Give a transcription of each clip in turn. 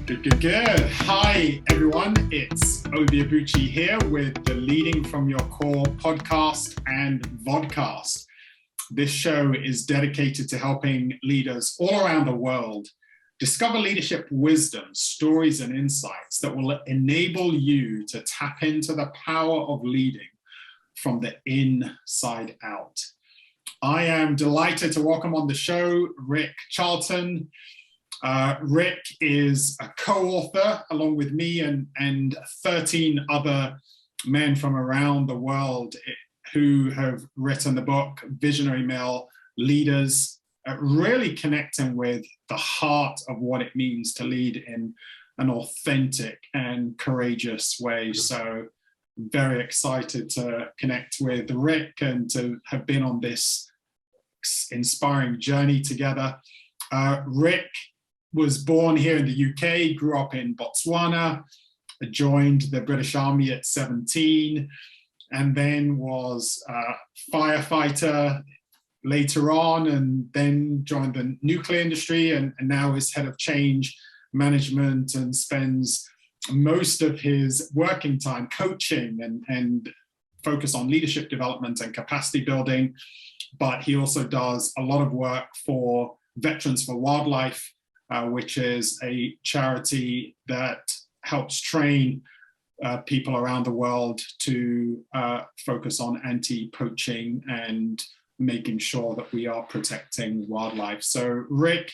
Good, good, good. Hi, everyone. It's Obi Abuchi here with the Leading From Your Core podcast and Vodcast. This show is dedicated to helping leaders all around the world discover leadership wisdom, stories, and insights that will enable you to tap into the power of leading from the inside out. I am delighted to welcome on the show Rick Charlton. Rick is a co-author along with me and 13 other men from around the world who have written the book Visionary Male Leaders, really connecting with the heart of what it means to lead in an authentic and courageous way. So very excited to connect with Rick and to have been on this inspiring journey together. Rick was born here in the UK, grew up in Botswana, joined the British Army at 17, and then was a firefighter later on, and then joined the nuclear industry, and now is head of change management and spends most of his working time coaching and focus on leadership development and capacity building. But he also does a lot of work for Veterans for Wildlife, which is a charity that helps train people around the world to focus on anti-poaching and making sure that we are protecting wildlife. So Rick,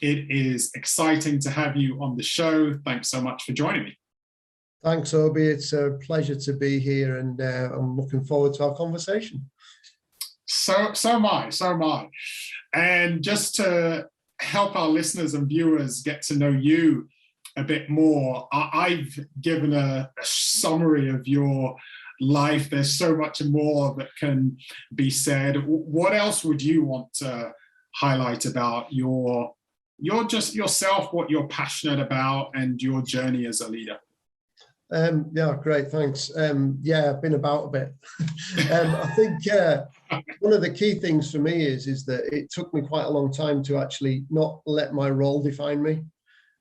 it is exciting to have you on the show. Thanks so much for joining me. Thanks, Obi. It's a pleasure to be here, and I'm looking forward to our conversation. So am I. And just to help our listeners and viewers get to know you a bit more, I've given a summary of your life. There's so much more that can be said. What else would you want to highlight about your just yourself, what you're passionate about, and your journey as a leader? Yeah, great, thanks. Yeah, I've been about a bit. I think one of the key things for me is that it took me quite a long time to actually not let my role define me,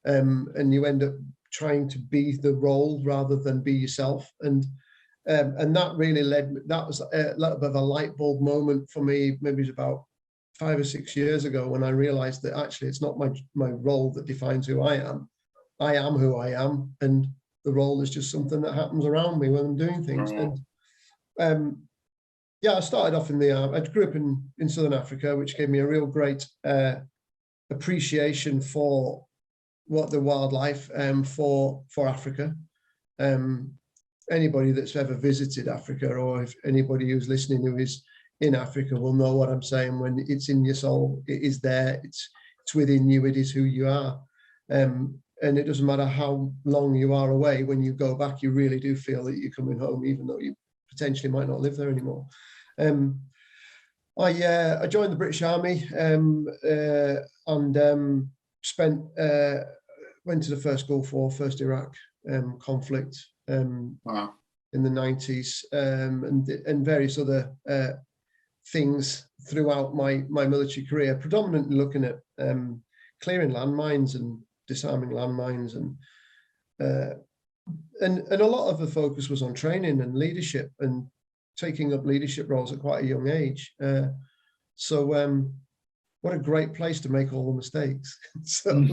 and you end up trying to be the role rather than be yourself, and that really that was a little bit of a light bulb moment for me. Maybe it was about 5 or 6 years ago when I realized that actually it's not my role that defines who I am. I am who I am, and the role is just something that happens around me when I'm doing things. And yeah, I started off in the army. I grew up in Southern Africa, which gave me a real great appreciation for what the wildlife for Africa. Anybody that's ever visited Africa, or if anybody who's listening who is in Africa, will know what I'm saying. When it's in your soul, it is there. It's within you. It is who you are. And it doesn't matter how long you are away. When you go back, you really do feel that you're coming home, even though you potentially might not live there anymore. I joined the British Army and went to the first Gulf War, first Iraq conflict in the 90s, and various other things throughout my military career, predominantly looking at clearing landmines and disarming landmines, and a lot of the focus was on training and leadership and taking up leadership roles at quite a young age. So what a great place to make all the mistakes. So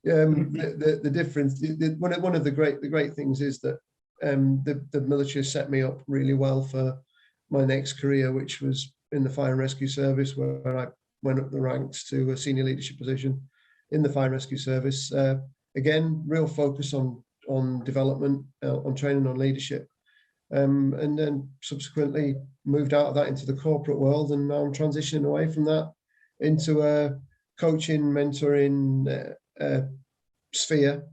the difference, one of the great things is that the military set me up really well for my next career, which was in the fire and rescue service, where I went up the ranks to a senior leadership position in the fire and rescue service. Again, real focus on development, on training, on leadership, and then subsequently moved out of that into the corporate world, and now I'm transitioning away from that into a coaching, mentoring sphere.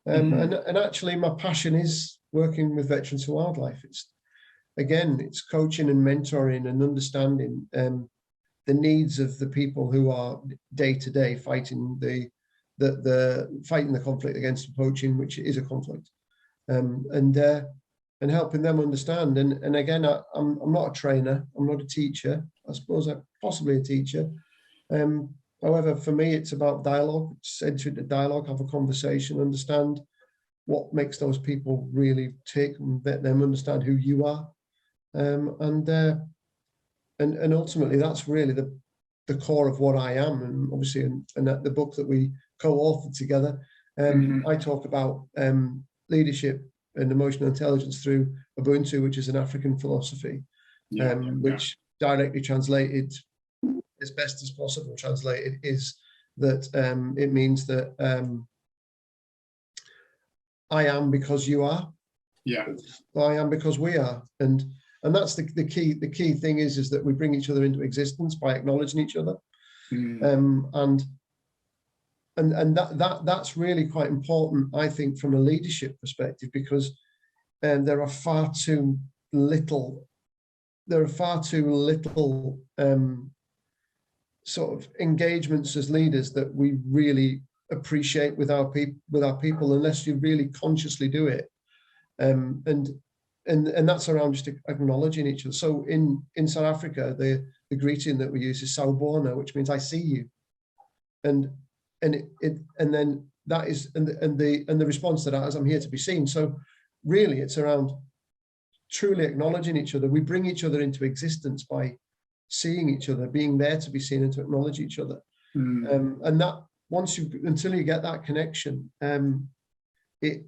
And actually my passion is working with Veterans for Wildlife. It's coaching and mentoring and understanding the needs of the people who are day to day fighting the conflict against poaching, which is a conflict, and helping them understand. And again, I'm not a trainer, I'm not a teacher. I suppose I'm possibly a teacher, However, for me, it's about dialogue. It's enter into dialogue, have a conversation, understand what makes those people really tick, and let them understand who you are. And ultimately, that's really the core of what I am. And obviously, in the book that we co-authored together, I talk about leadership and emotional intelligence through Ubuntu, which is an African philosophy, which directly translated, as best as possible translated, is that it means that I am because you are. Yeah. I am because we are. And that's the key thing is that we bring each other into existence by acknowledging each other. And that's really quite important, I think, from a leadership perspective, because there are far too little sort of engagements as leaders that we really appreciate with our people, unless you really consciously do it. And that's around just acknowledging each other. So in South Africa, the greeting that we use is Sawubona, which means I see you. And then that is the response to that is I'm here to be seen. So really it's around truly acknowledging each other. We bring each other into existence by seeing each other, being there to be seen and to acknowledge each other. And that until you get that connection, it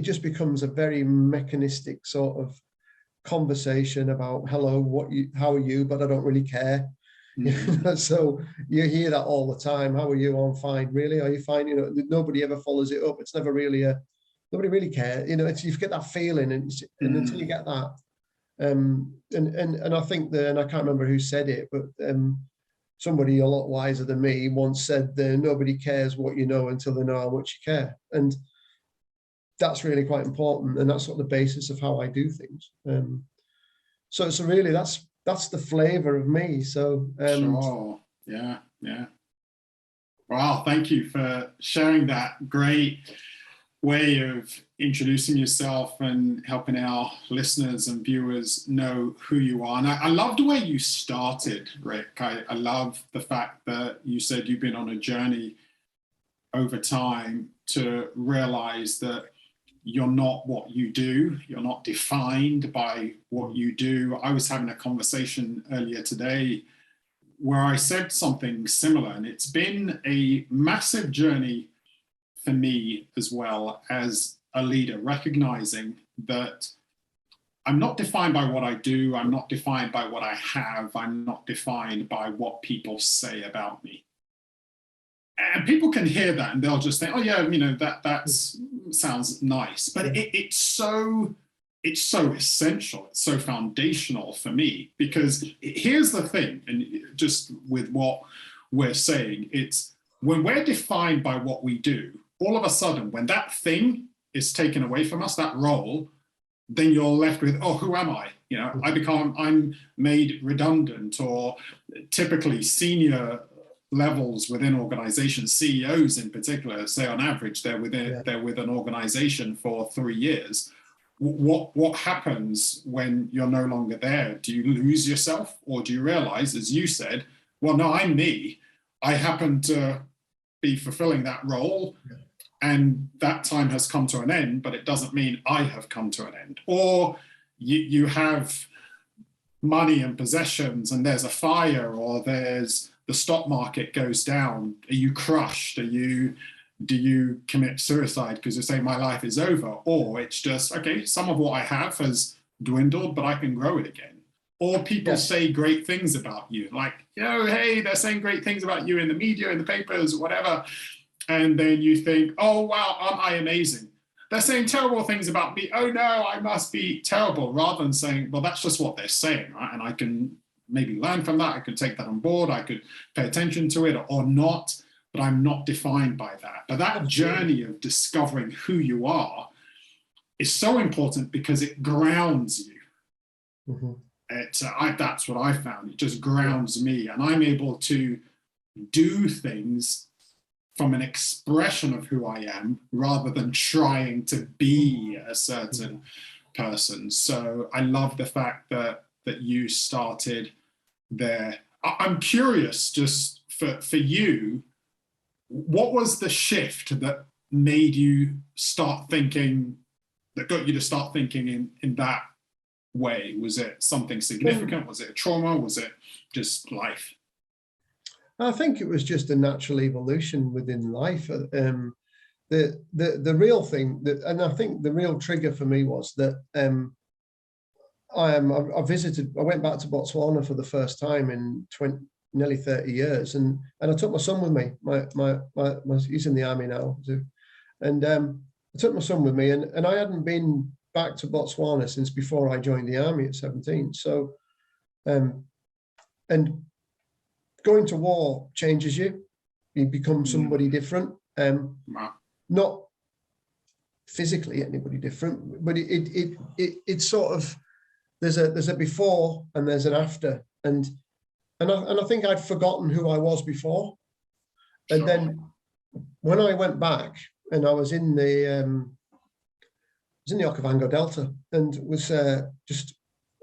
just becomes a very mechanistic sort of conversation about hello, how are you, but I don't really care. So you hear that all the time. How are you? I'm fine. Really? Are you fine? Nobody ever follows it up. It's never really nobody really cares. You get that feeling, and until you get that, and I think and I can't remember who said it, but somebody a lot wiser than me once said that nobody cares what you know until they know how much you care. And that's really quite important, and that's sort of the basis of how I do things. So really, that's the flavor of me. So sure, yeah. Wow, thank you for sharing that great way of introducing yourself and helping our listeners and viewers know who you are. And I love the way you started, Rick. I love the fact that you said you've been on a journey over time to realize that you're not what you do. You're not defined by what you do. I was having a conversation earlier today where I said something similar, and it's been a massive journey for me as well as a leader, recognizing that I'm not defined by what I do. I'm not defined by what I have. I'm not defined by what people say about me. And people can hear that and they'll just think, oh yeah, that sounds nice. But it's so essential. It's so foundational for me, because here's the thing, and just with what we're saying, it's when we're defined by what we do, all of a sudden, when that thing is taken away from us, that role, then you're left with, oh, who am I? I'm made redundant, or typically senior levels within organizations, CEOs in particular, say on average, they're with an organization for 3 years. What happens when you're no longer there? Do you lose yourself, or do you realize, as you said, well, no, I'm me. I happen to be fulfilling that role, and that time has come to an end, but it doesn't mean I have come to an end. Or you have money and possessions and there's a fire, or there's the stock market goes down. Are you crushed? Do you commit suicide because you say my life is over? Or it's just, okay, some of what I have has dwindled, but I can grow it again. Or people say great things about you, like, hey, they're saying great things about you in the media, in the papers, whatever. And then you think, oh, wow, aren't I amazing? They're saying terrible things about me. Oh, no, I must be terrible. Rather than saying, well, that's just what they're saying, right? And I can maybe learn from that. I could take that on board. I could pay attention to it or not, but I'm not defined by that. But that journey of discovering who you are is so important because it grounds you. That's what I found. It just grounds me, and I'm able to do things from an expression of who I am rather than trying to be a certain person. So I love the fact that you started there. I'm curious, just for you, what was the shift that made you start thinking, that got you to start thinking in that way? Was it something significant? Was it a trauma? Was it just life? I think it was just a natural evolution within life. The real thing that, and I think the real trigger for me was that I went back to Botswana for the first time in nearly 30 years, and I took my son with me. He's in the army now, and I took my son with me, and I hadn't been back to Botswana since before I joined the army at 17. So, and going to war changes you. You become somebody different. Not physically anybody different, but it's sort of, there's a before and there's an after, and I think I'd forgotten who I was before, and then when I went back and I was in the Okavango Delta and was just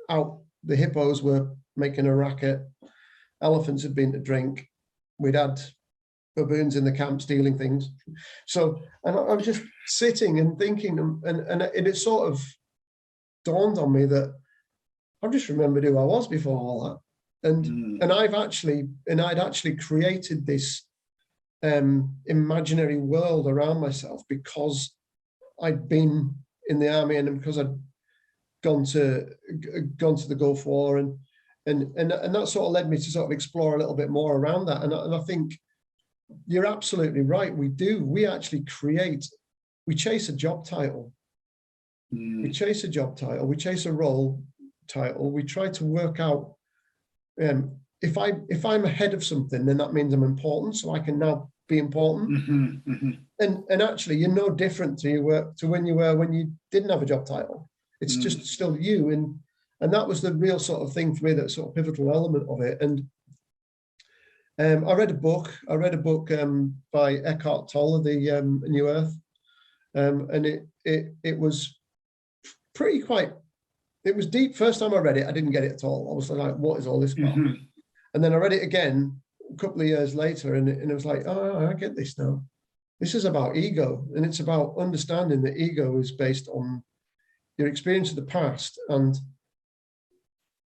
out, the hippos were making a racket, elephants had been to drink, we'd had baboons in the camp stealing things. So, and I was just sitting and thinking, and it sort of dawned on me that I just remembered who I was before all that. And I'd actually created this imaginary world around myself because I'd been in the army and because I'd gone to the Gulf War, and that sort of led me to sort of explore a little bit more around that. And I think you're absolutely right. We actually we chase a job title. We chase a job title. We chase a role title. We try to work out, if I'm ahead of something, then that means I'm important, so I can now be important. And actually, you're no different to when you didn't have a job title. It's just still you. And that was the real sort of thing for me, that sort of pivotal element of it. And I read a book by Eckhart Tolle, The New Earth, and it was it was deep. First time I read it, I didn't get it at all. I was like, what is all this about? And then I read it again a couple of years later, and it was like, oh, I get this now. This is about ego, and it's about understanding that ego is based on your experience of the past and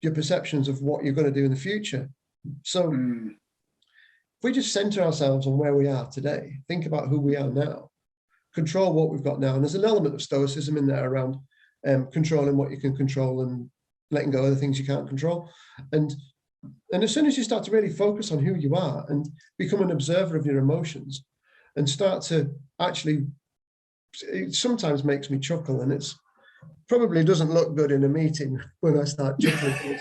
your perceptions of what you're going to do in the future. So if we just center ourselves on where we are today, think about who we are now, control what we've got now. And there's an element of stoicism in there around controlling what you can control and letting go of the things you can't control. And as soon as you start to really focus on who you are and become an observer of your emotions and start to actually, it sometimes makes me chuckle, and it's probably doesn't look good in a meeting when I start chuckling.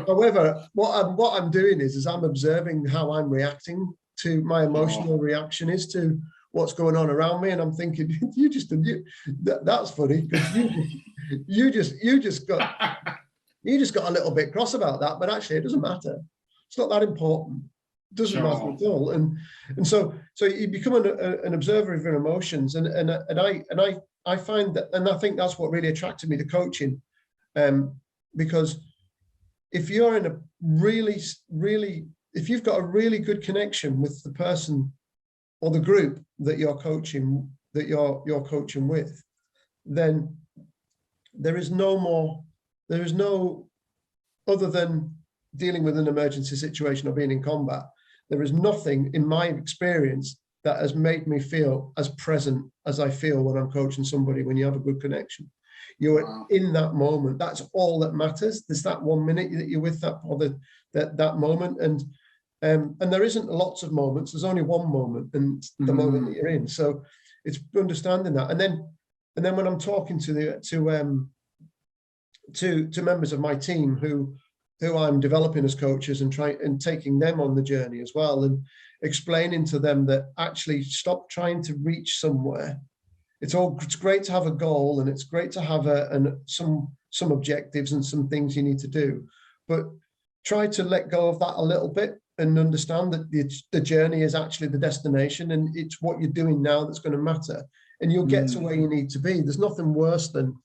However, what I'm doing is I'm observing how I'm reacting to my emotional reaction is to what's going on around me, and I'm thinking, that's funny because you just got a little bit cross about that, but actually it doesn't matter. It's not that important. It doesn't matter at all. And so you become an observer of your emotions, and I find that, and I think that's what really attracted me to coaching, because if you're in a if you've got a really good connection with the person or the group that you're coaching with, then there is no other than dealing with an emergency situation or being in combat. There is nothing in my experience that has made me feel as present as I feel when I'm coaching somebody. When you have a good connection, you're in that moment. That's all that matters. There's that 1 minute that you're with that moment, and there isn't lots of moments. There's only one moment, and the moment that you're in. So it's understanding that, and then when I'm talking to members of my team who I'm developing as coaches and taking them on the journey as well, and explaining to them that actually stop trying to reach somewhere. It's great to have a goal, and it's great to have some objectives and some things you need to do, but try to let go of that a little bit and understand that the journey is actually the destination, and it's what you're doing now that's going to matter, and you'll get to where you need to be. There's nothing worse than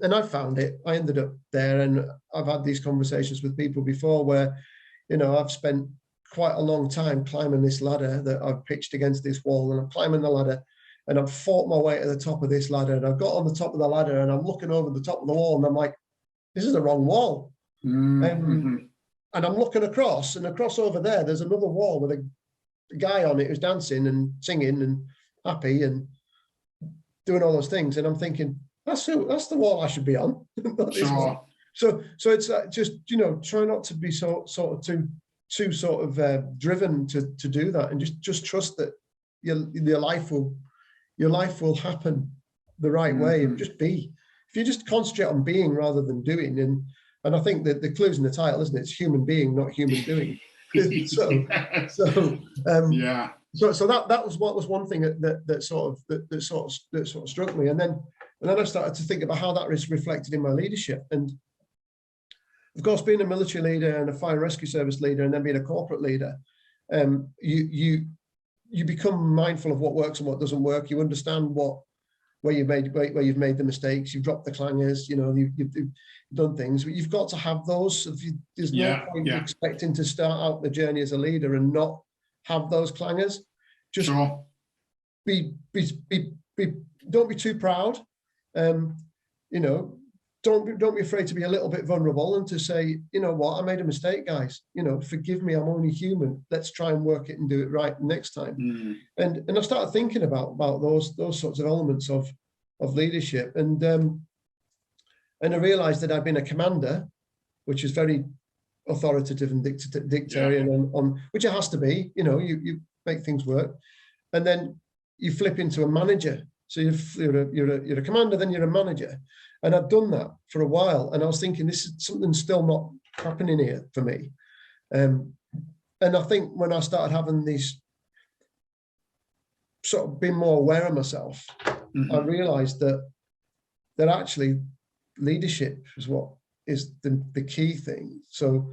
and I found it. I ended up there, and I've had these conversations with people before where, I've spent quite a long time climbing this ladder that I've pitched against this wall, and I'm climbing the ladder, and I've fought my way to the top of this ladder, and I've got on the top of the ladder, and I'm looking over the top of the wall, and I'm like, this is the wrong wall. And I'm looking across, and across over there's another wall with a guy on it who's dancing and singing and happy and doing all those things. And I'm thinking, that's the wall I should be on. Sure. So it's just, try not to be too sort of driven to do that, and just trust that your life will happen the right way, and just be. If you just concentrate on being rather than doing, and I think that the clue's in the title, isn't it? It's human being, not human doing. So that was one thing that sort of struck me, and then I started to think about how that is reflected in my leadership. And of course, being a military leader and a fire and rescue service leader, and then being a corporate leader, you become mindful of what works and what doesn't work. You understand where you've made the mistakes. You've dropped the clangers. You've done things, but you've got to have those. There's no point expecting to start out the journey as a leader and not have those clangers. Just don't be too proud. Don't be afraid to be a little bit vulnerable and to say, you know what, I made a mistake, guys. Forgive me, I'm only human. Let's try and work it and do it right next time. And I started thinking about those sorts of elements of leadership, and I realized that I'd been a commander, which is very authoritative and dictatorial, on which it has to be. You make things work, and then you flip into a manager. So you're a commander, then you're a manager. And I've done that for a while, and I was thinking, this is something still not happening here for me. And I think when I started having these sort of being more aware of myself, I realized that actually leadership is what is the key thing. So,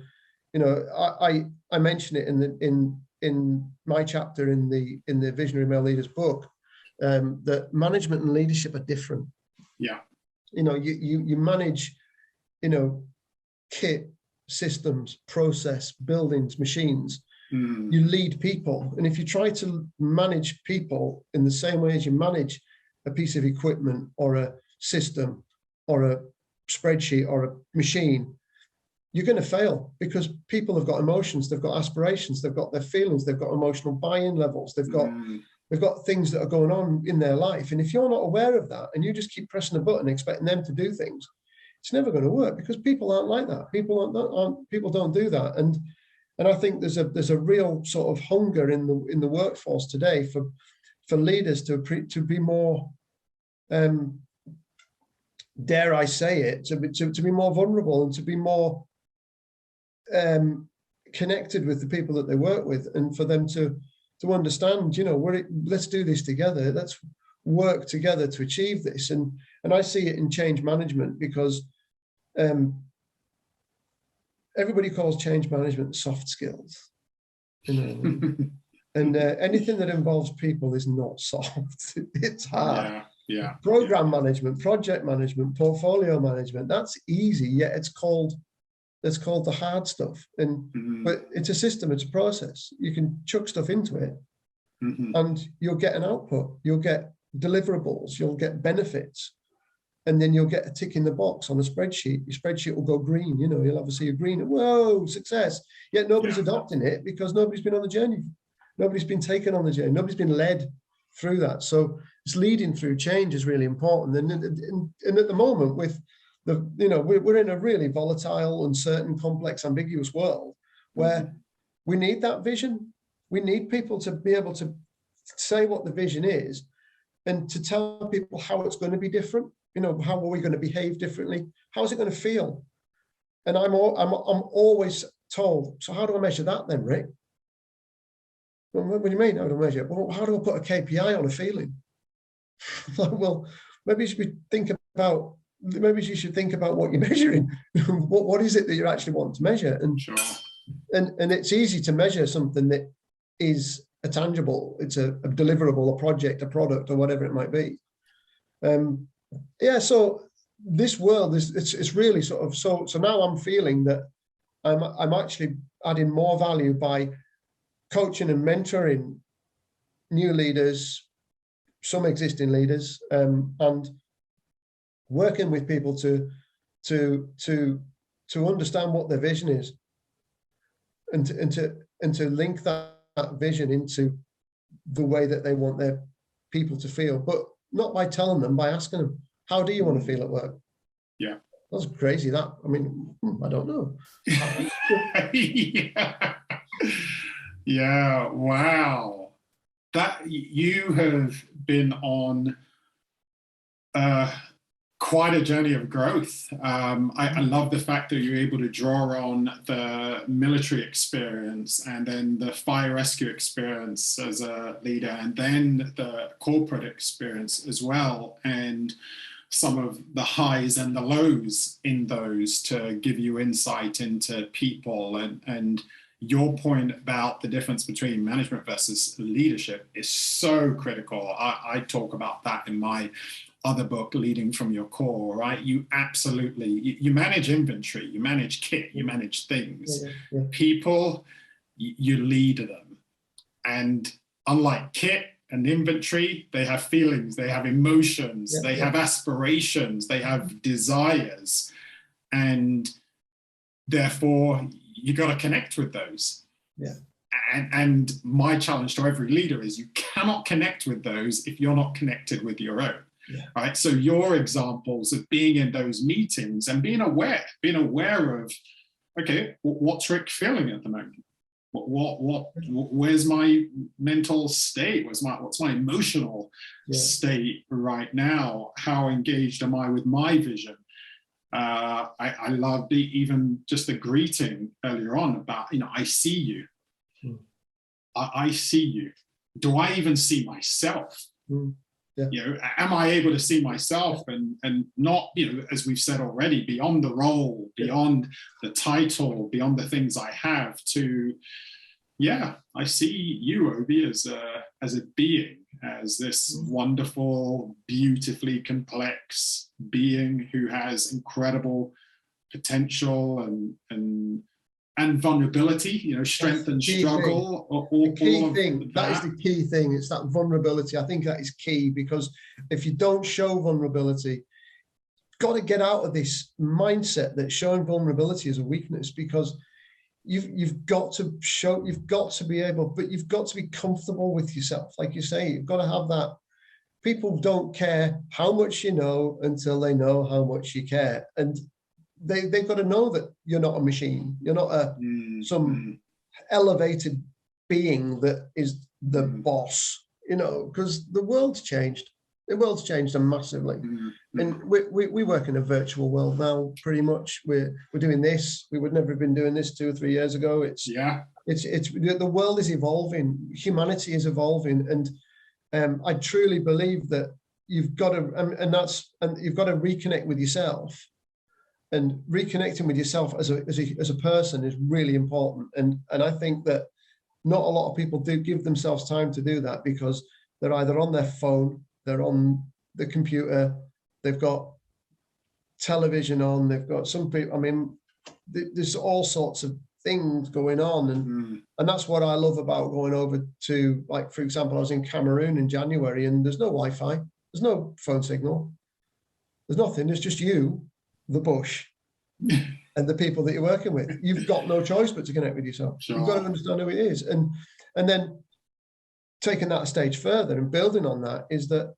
I mention it in my chapter in the Visionary Male Leaders book, that management and leadership are different. Yeah. You manage, kit, systems, process, buildings, machines. You lead people. And if you try to manage people in the same way as you manage a piece of equipment or a system or a spreadsheet or a machine, you're going to fail, because people have got emotions, they've got aspirations, they've got their feelings, they've got emotional buy-in levels, they've got things that are going on in their life. And if you're not aware of that and you just keep pressing a button expecting them to do things, it's never going to work, because people aren't like that. People don't do that. And I think there's a real sort of hunger in the workforce today for leaders to be more, dare I say it, to be more vulnerable and to be more connected with the people that they work with, and for them to understand, let's do this together. Let's work together to achieve this. And I see it in change management, because everybody calls change management soft skills, and anything that involves people is not soft. It's hard. Program management, project management, portfolio management, that's easy, yet it's called the hard stuff. But it's a system, it's a process. You can chuck stuff into it, and you'll get an output, you'll get deliverables, you'll get benefits, and then you'll get a tick in the box on a spreadsheet. Your spreadsheet will go green, you'll obviously see a green, whoa, success. Yet nobody's adopting it, because nobody's been on the journey. Nobody's been taken on the journey. Nobody's been led through that. So it's leading through change is really important. And at the moment, with we're in a really volatile, uncertain, complex, ambiguous world where we need that vision. We need people to be able to say what the vision is, and to tell people how it's going to be different. How are we going to behave differently? How is it going to feel? And I'm always told, so how do I measure that then, Rick? Well, what do you mean, how do I measure it? Well, how do I put a KPI on a feeling? Well, maybe you should think about what you're measuring. what is it that you actually want to measure? And it's easy to measure something that is a tangible, it's a deliverable, a project, a product, or whatever it might be. So this world it's really sort of so now I'm feeling that I'm actually adding more value by coaching and mentoring new leaders, some existing leaders, and working with people to understand what their vision is, and to link that vision into the way that they want their people to feel, but not by telling them, by asking them, how do you want to feel at work? Yeah. That's crazy. That, I mean, I don't know. Yeah. Yeah. Wow. That you have been on quite a journey of growth. I love the fact that you're able to draw on the military experience and then the fire rescue experience as a leader, and then the corporate experience as well, and some of the highs and the lows in those to give you insight into people. And your point about the difference between management versus leadership is so critical. I talk about that in my other book, Leading from Your Core, right? You absolutely, you manage inventory, you manage kit, you manage things. People, you lead them. And unlike kit and inventory, they have feelings, they have emotions, they have aspirations, they have desires. And therefore, you got to connect with those. Yeah. And my challenge to every leader is you cannot connect with those if you're not connected with your own. Yeah. Right. So your examples of being in those meetings and being aware of, okay, what's Rick feeling at the moment? Where's my mental state? What's my emotional state right now? How engaged am I with my vision? I love even just the greeting earlier on about, I see you. I see you. Do I even see myself? Yeah. Am I able to see myself and not, as we've said already, beyond the role, beyond the title, beyond the things I have to, I see you, Obi, as a being, as this wonderful, beautifully complex being who has incredible potential and vulnerability, strength and struggle. The key thing, that is the key thing. It's that vulnerability. I think that is key, because if you don't show vulnerability, you've got to get out of this mindset that showing vulnerability is a weakness, because you've got to show, you've got to be able, but you've got to be comfortable with yourself. Like you say, you've got to have that. People don't care how much you know until they know how much you care. And they've got to know that you're not a machine. You're not some elevated being that is the boss, because the world's changed. The world's changed massively. And we work in a virtual world now, pretty much. We're doing this. We would never have been doing this 2 or 3 years ago. It's the world is evolving. Humanity is evolving. And I truly believe that you've got to, and you've got to reconnect with yourself. And reconnecting with yourself as a person is really important. And I think that not a lot of people do give themselves time to do that, because they're either on their phone, they're on the computer, they've got television on, they've got some people, there's all sorts of things going on. And that's what I love about going over to, like, for example, I was in Cameroon in January, and there's no Wi-Fi, there's no phone signal, there's nothing, there's just you, the bush, and the people that you're working with. You've got no choice but to connect with yourself. Sure. You've got to understand who it is. And then taking that a stage further and building on that is that,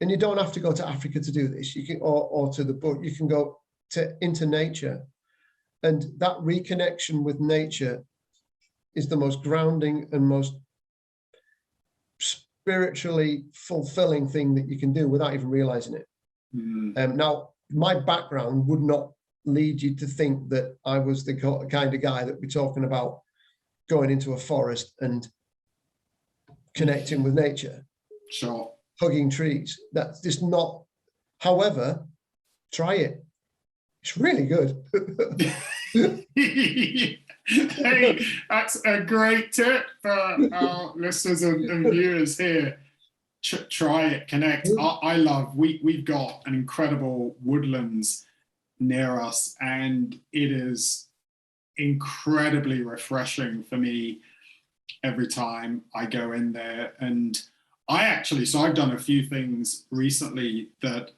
and you don't have to go to Africa to do this, you can, or to the book, you can go into nature. And that reconnection with nature is the most grounding and most spiritually fulfilling thing that you can do without even realizing it. Now, my background would not lead you to think that I was the kind of guy that we're talking about going into a forest and connecting with nature. Sure. Hugging trees. That's just not. However, try it. It's really good. Hey, that's a great tip for our listeners and viewers here. Try it, connect. I love, we've got an incredible woodlands near us, and it is incredibly refreshing for me every time I go in there. And so I've done a few things recently that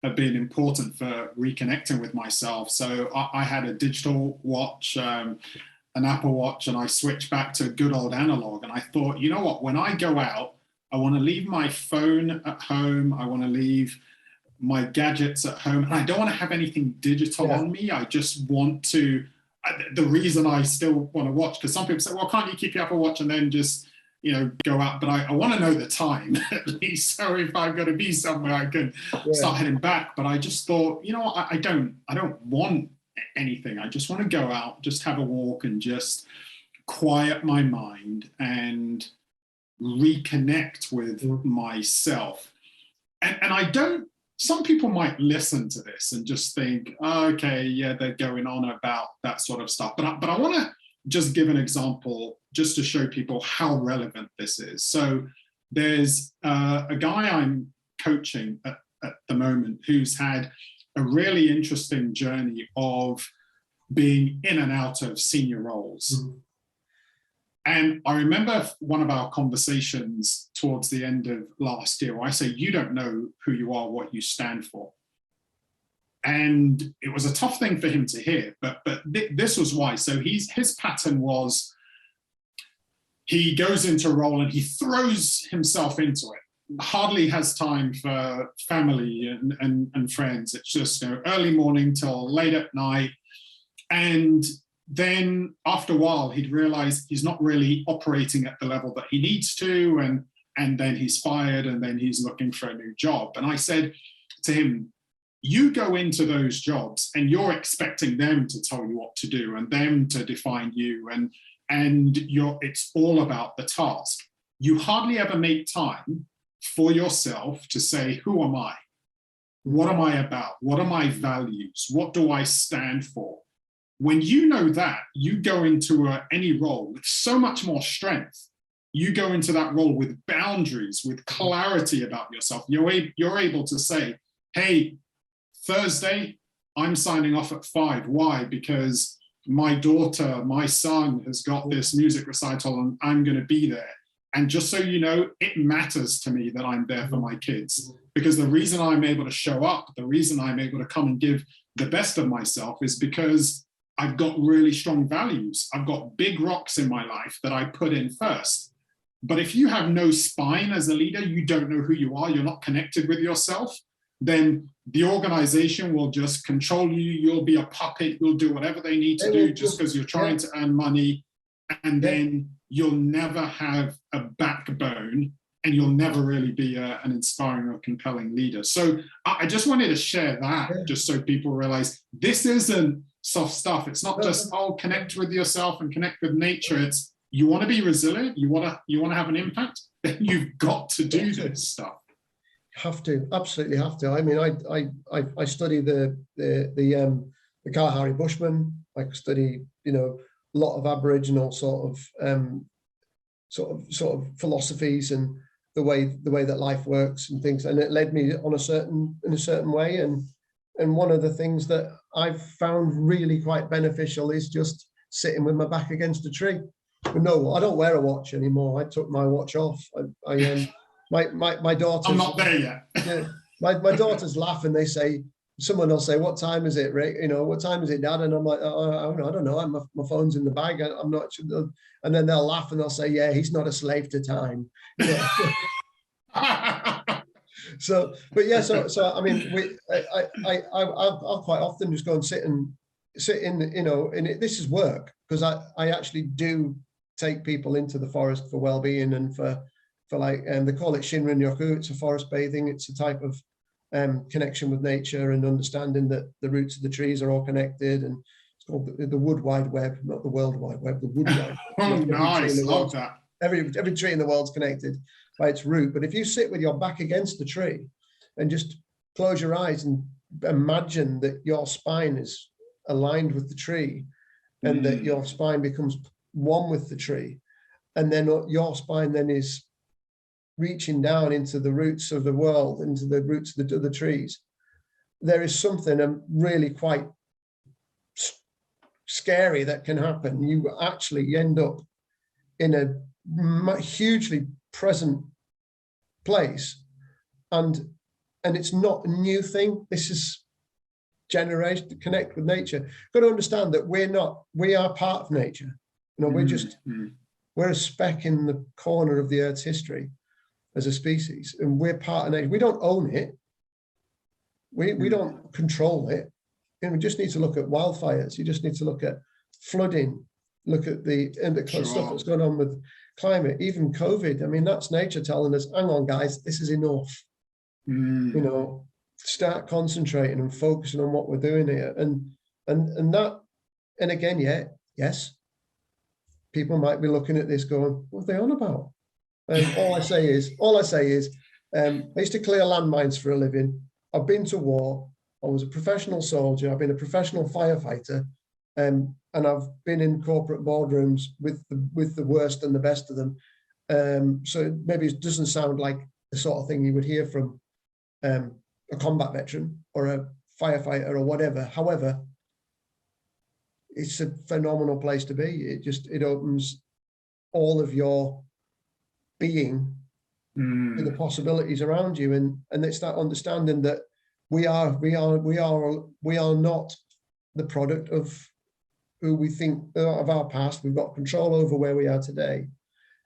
have been important for reconnecting with myself. So I had a digital watch, an Apple Watch, and I switched back to good old analog. And I thought, you know what, when I go out, I want to leave my phone at home. I want to leave my gadgets at home. And I don't want to have anything digital on me. I just want to, the reason I still want to watch, because some people say, well, can't you keep your Apple Watch and then just, go out? But I want to know the time at least. So if I'm going to be somewhere, I can start heading back. But I just thought, I don't want anything. I just want to go out, just have a walk and just quiet my mind and reconnect with myself. And I don't, some people might listen to this and just think, oh, okay, yeah, they're going on about that sort of stuff. But I want to just give an example just to show people how relevant this is. So there's a guy I'm coaching at the moment who's had a really interesting journey of being in and out of senior roles. And I remember one of our conversations towards the end of last year where I say, you don't know who you are, what you stand for. And it was a tough thing for him to hear, but this was why. So his pattern was, he goes into a role and he throws himself into it. Hardly has time for family and friends. It's just early morning till late at night. And then after a while, he'd realize he's not really operating at the level that he needs to. And then he's fired and then he's looking for a new job. And I said to him, you go into those jobs and you're expecting them to tell you what to do and them to define you. And it's all about the task. You hardly ever make time for yourself to say, who am I? What am I about? What are my values? What do I stand for? When you know that, you go into any role with so much more strength. You go into that role with boundaries, with clarity about yourself. You're able to say, hey, Thursday, I'm signing off at 5. Why? Because my daughter, my son has got this music recital and I'm going to be there. And just so you know, it matters to me that I'm there for my kids, because the reason I'm able to show up, the reason I'm able to come and give the best of myself is because I've got really strong values. I've got big rocks in my life that I put in first. But if you have no spine as a leader, you don't know who you are, you're not connected with yourself, then the organization will just control you. You'll be a puppet. You'll do whatever they need to do just because you're trying to earn money. And then you'll never have a backbone and you'll never really be an inspiring or compelling leader. So I just wanted to share that just so people realize this isn't soft stuff. It's not just, connect with yourself and connect with nature. It's, you want to be resilient, you want to have an impact, then you've got to do this stuff. Have to, absolutely have to. I mean, I study the Kalahari Bushmen. I study, a lot of Aboriginal sort of philosophies and the way that life works and things. And it led me in a certain way. And one of the things that I've found really quite beneficial is just sitting with my back against a tree. But no, I don't wear a watch anymore. I took my watch off. My daughter. I'm not there yet. Yeah, my daughters laugh and they say, someone will say, "What time is it, Rick? What time is it, Dad?" And I'm like, "Oh, I don't know. My phone's in the bag. I'm not sure." And then they'll laugh and they'll say, "Yeah, he's not a slave to time." So I mean, I'll quite often just go and sit in, and this is work, because I actually do take people into the forest for well-being and for like, they call it Shinrin Yoku. It's a forest bathing. It's a type of connection with nature and understanding that the roots of the trees are all connected. And it's called the Wood Wide Web, not the World Wide Web, the Wood Wide Web. Nice, love that. Every tree in the world's connected by its root. But if you sit with your back against the tree and just close your eyes and imagine that your spine is aligned with the tree and that your spine becomes one with the tree, and then your spine then is reaching down into the roots of the world, into the roots of the trees, there is something really quite scary that can happen. You actually end up in hugely present place, and it's not a new thing. This is generation to connect with nature. Got to understand that we are part of nature. You know, we're a speck in the corner of the Earth's history as a species, and we're part of nature. We don't own it. We don't control it. And we just need to look at wildfires. You just need to look at flooding, look at the stuff that's going on with climate, even COVID. I mean, that's nature telling us, hang on, guys, this is enough. You know, start concentrating and focusing on what we're doing here. And again, yes, people might be looking at this going, what are they on about? All I say is, I used to clear landmines for a living. I've been to war. I was a professional soldier. I've been a professional firefighter, and I've been in corporate boardrooms with the worst and the best of them. So maybe it doesn't sound like the sort of thing you would hear from a combat veteran or a firefighter or whatever. However, it's a phenomenal place to be. It opens all of your being to the possibilities around you, and it's that understanding that we are not the product of who we think of our past. We've got control over where we are today,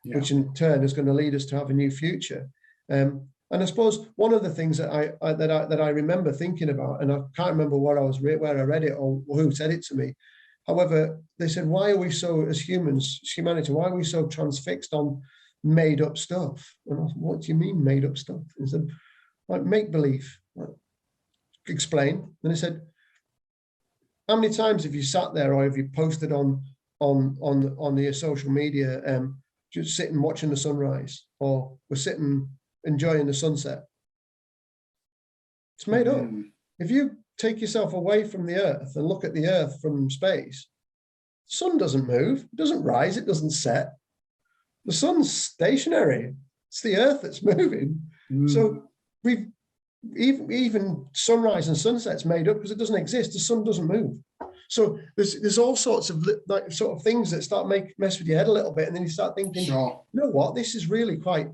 which in turn is going to lead us to have a new future. And I suppose one of the things that I remember thinking about, and I can't remember where I read it or who said it to me. However, they said, why are we so, as humans, humanity, why are we so transfixed on made up stuff? And I said, what do you mean made up stuff? And said, like make believe. Explain. And they said, how many times have you sat there or have you posted on your social media, just sitting watching the sunrise, or we're sitting enjoying the sunset? It's made up. If you take yourself away from the earth and look at the earth from space, the sun doesn't move, it doesn't rise, it doesn't set. The sun's stationary. It's the earth that's moving. So we've even sunrise and sunset's made up because it doesn't exist. The sun doesn't move. So there's all sorts of like sort of things that start mess with your head a little bit, and then you start thinking, you know what, this is really quite,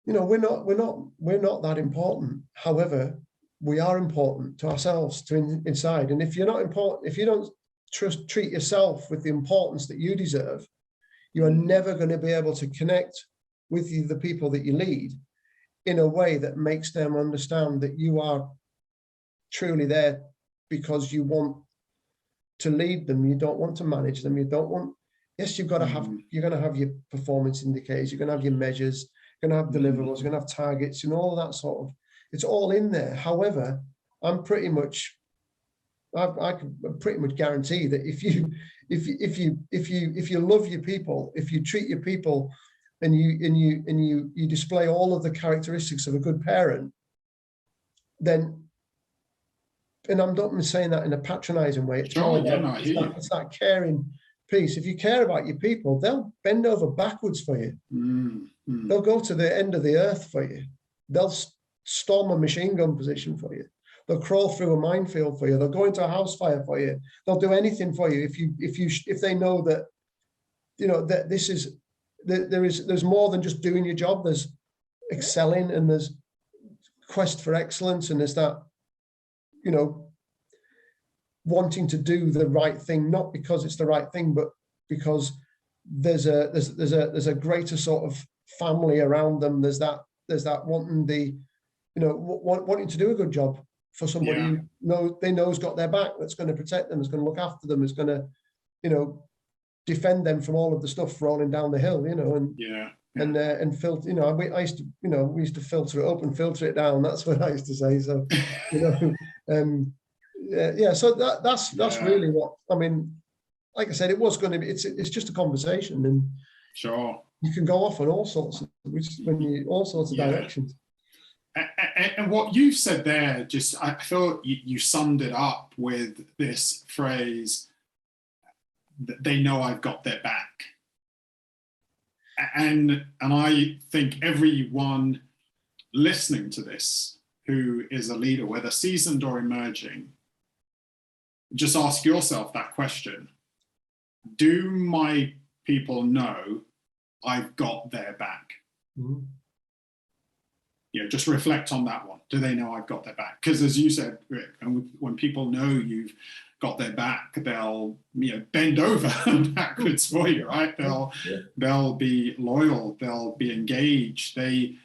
you know, we're not that important. However, we are important to ourselves, to inside. And if you're not important, if you don't treat yourself with the importance that you deserve, you are never going to be able to connect with the people that you lead in a way that makes them understand that you are truly there because you want to lead them. You don't want to manage them. You don't want, yes, you're going to have your performance indicators, you're going to have your measures, you're going to have deliverables, you're going to have targets and all that sort of, it's all in there. However, I can pretty much guarantee that if you love your people, if you treat your people, and you display all of the characteristics of a good parent, then, and I'm not saying that in a patronizing way, it's that caring piece. If you care about your people, they'll bend over backwards for you. They'll go to the end of the earth for you. They'll storm a machine gun position for you. They'll crawl through a minefield for you. They'll go into a house fire for you. They'll do anything for you if they know that, you know, that this is, there's more than just doing your job. There's excelling, and there's quest for excellence, and there's that, you know, wanting to do the right thing, not because it's the right thing, but because there's a greater sort of family around them. There's that wanting the, you know, wanting to do a good job for somebody who they know's got their back, that's going to protect them, is going to look after them, is going to, you know, defend them from all of the stuff rolling down the hill, you know, and filter, you know, I used to, you know, we used to filter it up and filter it down. That's what I used to say. So, you know, so that's really what, I mean, like I said, it was going to be, it's just a conversation, and you can go off on all sorts of directions. And what you've said there, just, I feel you summed it up with this phrase, they know I've got their back. And I think everyone listening to this who is a leader, whether seasoned or emerging, just ask yourself that question. Do my people know I've got their back? Mm-hmm. Just reflect on that one. Do they know I've got their back? Because as you said, Rick, and when people know you've got their back, they'll bend over backwards for you, right? They'll be loyal. They'll be engaged. They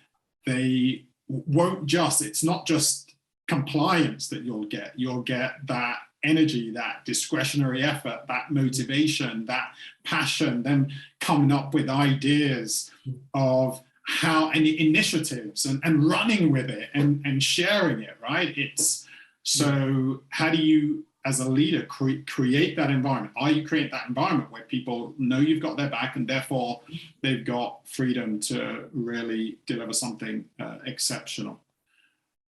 won't just. It's not just compliance that you'll get. You'll get that energy, that discretionary effort, that motivation, that passion, them coming up with ideas of how any initiatives and running with it and sharing it, right? So how do you, as a leader, create that environment? Are you create that environment where people know you've got their back and therefore they've got freedom to really deliver something exceptional?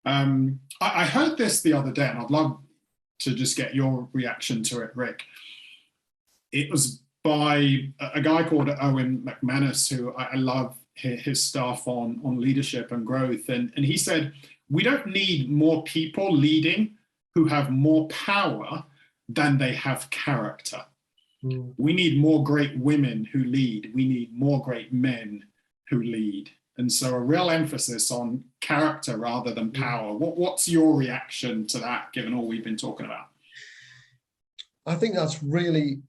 I heard this the other day, and I'd love to just get your reaction to it, Rick. It was by a guy called Owen McManus, who I love his stuff on leadership and growth. And he said, we don't need more people leading who have more power than they have character. Mm. We need more great women who lead. We need more great men who lead. And so a real emphasis on character rather than power. What's your reaction to that, given all we've been talking about? I think that's really,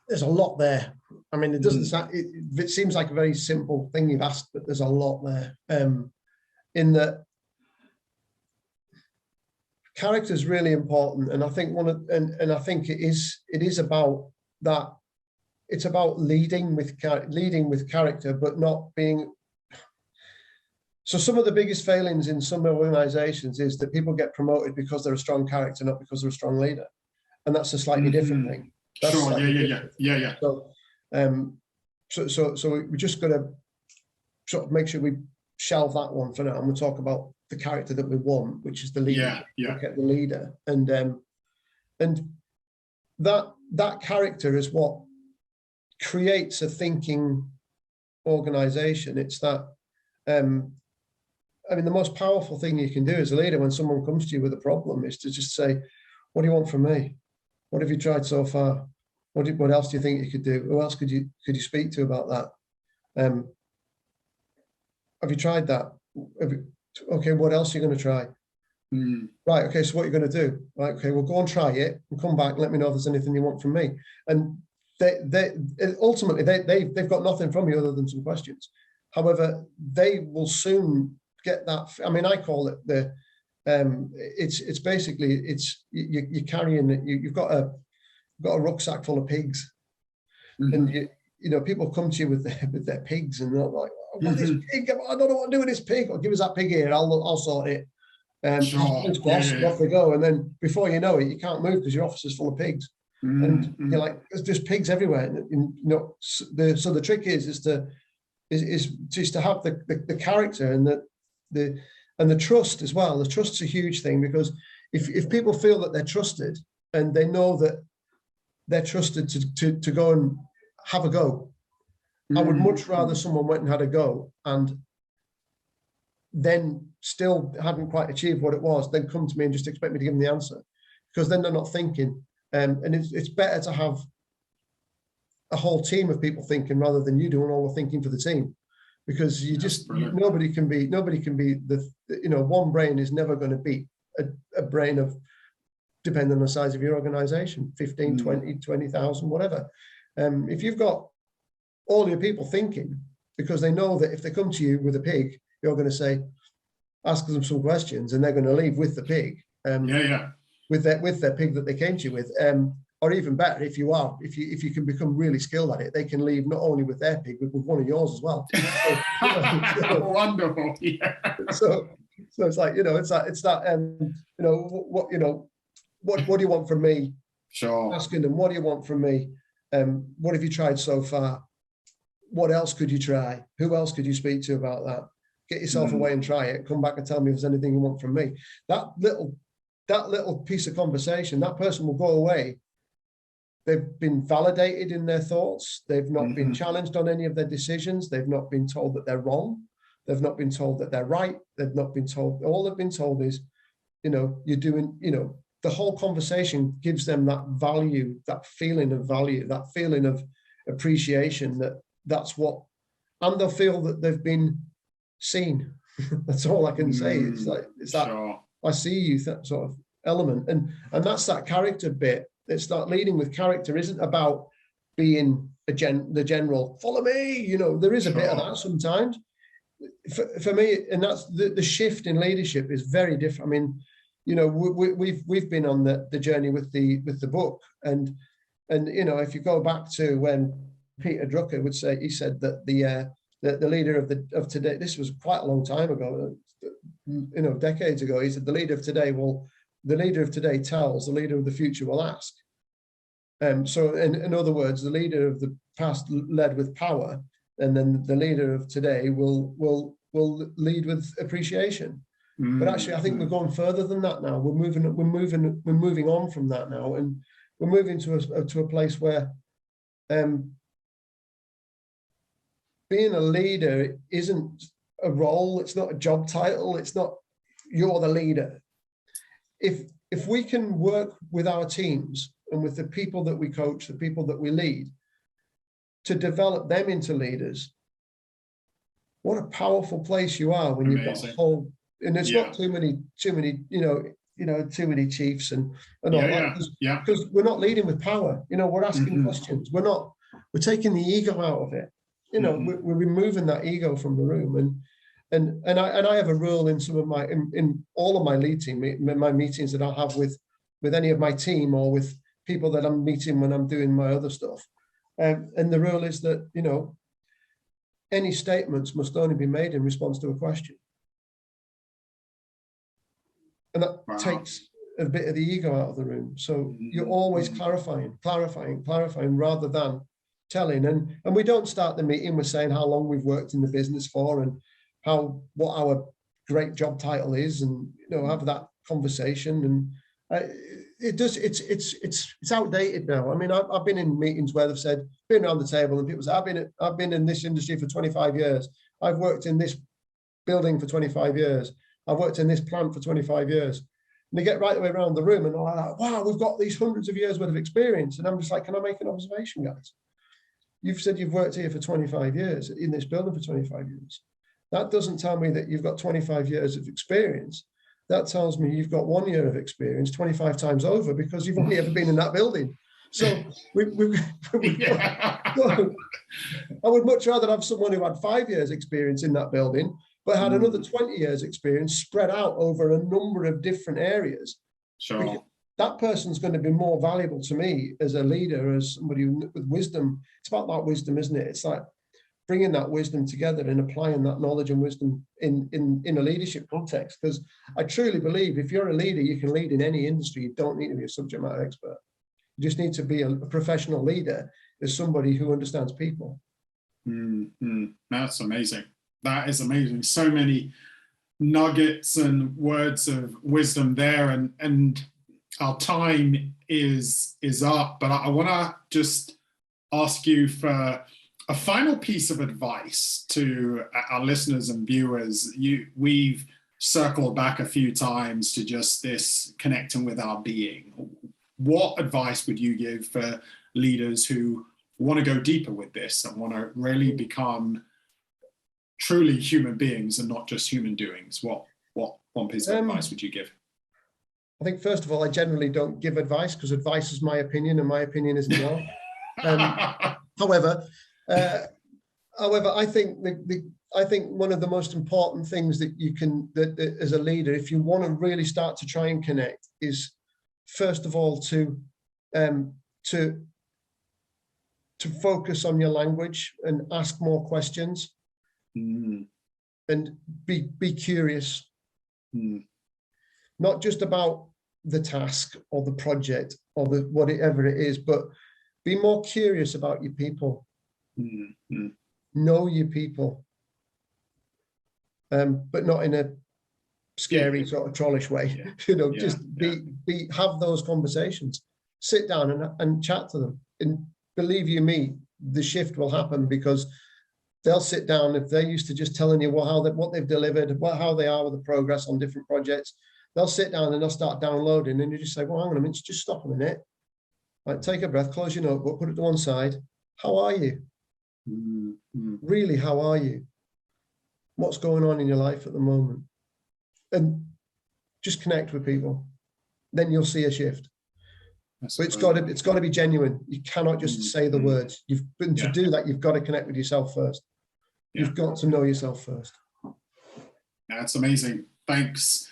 there's a lot there. I mean, it doesn't sound, it seems like a very simple thing you've asked, but there's a lot there. In that character is really important. And I think I think it is about that. It's about leading with character, but not being. So some of the biggest failings in some organizations is that people get promoted because they're a strong character, not because they're a strong leader. And that's a slightly different thing. That's sure, yeah. So we just got to sort of make sure we shelve that one for now, and we'll talk about the character that we want, which is the leader. Look at the leader, and that character is what creates a thinking organization. It's that. I mean, the most powerful thing you can do as a leader when someone comes to you with a problem is to just say, what do you want from me? What have you tried so far? What else do you think you could do? Who else could you speak to about that? Have you tried that? Okay, what else are you going to try? Right, okay, so what are you going to do? Right, okay, well, go and try it and come back and let me know if there's anything you want from me. And ultimately, they've got nothing from you other than some questions. However, they will soon get that. I mean, I call it it's basically you're carrying, you've got a rucksack full of pigs, and you know people come to you with their pigs, and they're like, I've got this pig, I don't know what to do with this pig. Or give us that pig here, I'll sort it. Off they go, and then before you know it, you can't move because your office is full of pigs, and you're like, there's pigs everywhere. And, you know, so the trick is to have the character and the trust as well. The trust's a huge thing, because if people feel that they're trusted and they know that they're trusted to go and have a go, I would much rather someone went and had a go and then still hadn't quite achieved what it was, then come to me and just expect me to give them the answer, because then they're not thinking. And it's better to have a whole team of people thinking rather than you doing all the thinking for the team, because nobody can be one brain is never going to beat a brain of, depending on the size of your organization, 15, 20, 20,000, whatever. If you've got all your people thinking, because they know that if they come to you with a pig, you're going to say, ask them some questions, and they're going to leave with the pig, with their pig that they came to you with. Or even better, if you can become really skilled at it, they can leave not only with their pig, but with one of yours as well. Wonderful. Yeah. So it's like, what do you want from me? Sure. Asking them, what do you want from me? What have you tried so far? What else could you try? Who else could you speak to about that? Get yourself away and try it. Come back and tell me if there's anything you want from me. That little piece of conversation, that person will go away. They've been validated in their thoughts. They've not been challenged on any of their decisions. They've not been told that they're wrong. They've not been told that they're right. They've not been told, all they've been told is, you're doing, the whole conversation gives them that value, that feeling of value, that feeling of appreciation, that's what and they'll feel that they've been seen. That's all I can say. It's that sure. I see you, that sort of element, and that's that character bit. It's that leading with character isn't about being the general, follow me. You know, there is a bit of that sometimes. For me, and that's the shift in leadership is very different. I mean, you know, we've been on the journey with the book, and you know, if you go back to when Peter Drucker would say, he said that the leader of today, this was quite a long time ago, you know, decades ago, he said the leader of today tells, the leader of the future will ask. So in other words, the leader of the past led with power, and then the leader of today will lead with appreciation. But actually, I think we're going further than that now. We're moving on from that now, and we're moving to a place where being a leader isn't a role. It's not a job title. It's not you're the leader. If we can work with our teams and with the people that we coach, the people that we lead, to develop them into leaders, what a powerful place you are when you've got a whole, and there's not too many, too many chiefs and all that, because we're not leading with power. You know, we're asking questions. We're taking the ego out of it. You know, we're removing that ego from the room. And I have a rule in some of my, in all of my lead team, my meetings that I'll have with any of my team or with people that I'm meeting when I'm doing my other stuff. And the rule is that, you know, any statements must only be made in response to a question. And that takes a bit of the ego out of the room. So you're always clarifying rather than telling. And we don't start the meeting with saying how long we've worked in the business for and what our great job title is, and you know, have that conversation. And it's outdated now. I mean, I've been in meetings where they've said, been around the table, and people say, I've been in this industry for 25 years. I've worked in this building for 25 years. I've worked in this plant for 25 years. And they get right the way around the room and they're like, wow, we've got these hundreds of years worth of experience. And I'm just like, can I make an observation, guys? You've said you've worked here for 25 years, in this building for 25 years. That doesn't tell me that you've got 25 years of experience. That tells me you've got 1 year of experience 25 times over, because you've only ever been in that building. So I would much rather have someone who had 5 years experience in that building, but had another 20 years experience spread out over a number of different areas. Sure. That person's going to be more valuable to me as a leader, as somebody with wisdom. It's about that wisdom, isn't it? It's like bringing that wisdom together and applying that knowledge and wisdom in a leadership context. Because I truly believe if you're a leader, you can lead in any industry. You don't need to be a subject matter expert. You just need to be a professional leader as somebody who understands people. That's amazing. That is amazing. So many nuggets and words of wisdom there, and our time is up, but I want to just ask you for a final piece of advice to our listeners and viewers. We've circled back a few times to just this connecting with our being. What advice would you give for leaders who want to go deeper with this and want to really become truly human beings and not just human doings? What one piece of advice would you give? I think, first of all, I generally don't give advice, because advice is my opinion and my opinion isn't yours. However, I think one of the most important things that you can, that as a leader, if you want to really start to try and connect, is first of all to focus on your language and ask more questions, and be curious, not just about the task or the project or whatever it is, but be more curious about your people. Know your people, but not in a scary sort of trollish way. You know, just have those conversations, sit down and chat to them. And believe you me, the shift will happen, because they'll sit down, if they're used to just telling you what they've delivered, how they are with the progress on different projects. They'll sit down and they'll start downloading, and you just say, well, hang on a minute, just stop a minute. Like, take a breath, close your notebook, put it to one side. How are you? Really, how are you? What's going on in your life at the moment? And just connect with people. Then you'll see a shift. But it's got to be genuine. You cannot just say the words. To do that, you've got to connect with yourself first. You've got to know yourself first. That's amazing. Thanks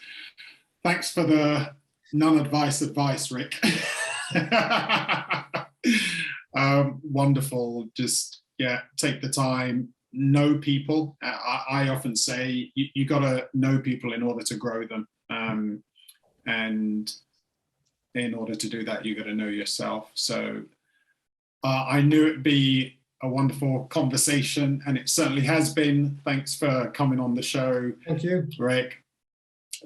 for the advice, Rick. Wonderful. Just take the time, know people. I often say you got to know people in order to grow them, and in order to do that, you got to know yourself. So I knew it'd be a wonderful conversation, and it certainly has been. Thanks for coming on the show. Thank you, Rick.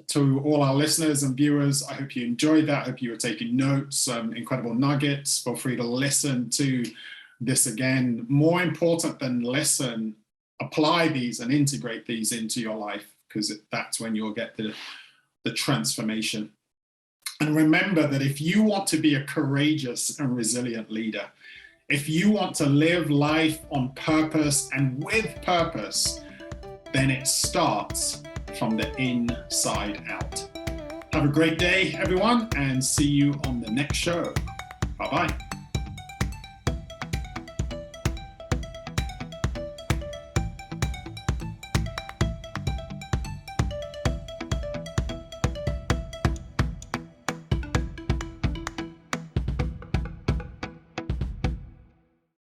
To all our listeners and viewers, I hope you enjoyed that. I hope you were taking notes, some incredible nuggets. Feel free to listen to this again. More important than listen, apply these and integrate these into your life, because that's when you'll get the transformation. And remember that if you want to be a courageous and resilient leader, if you want to live life on purpose and with purpose, then it starts from the inside out. Have a great day, everyone, and see you on the next show. Bye-bye.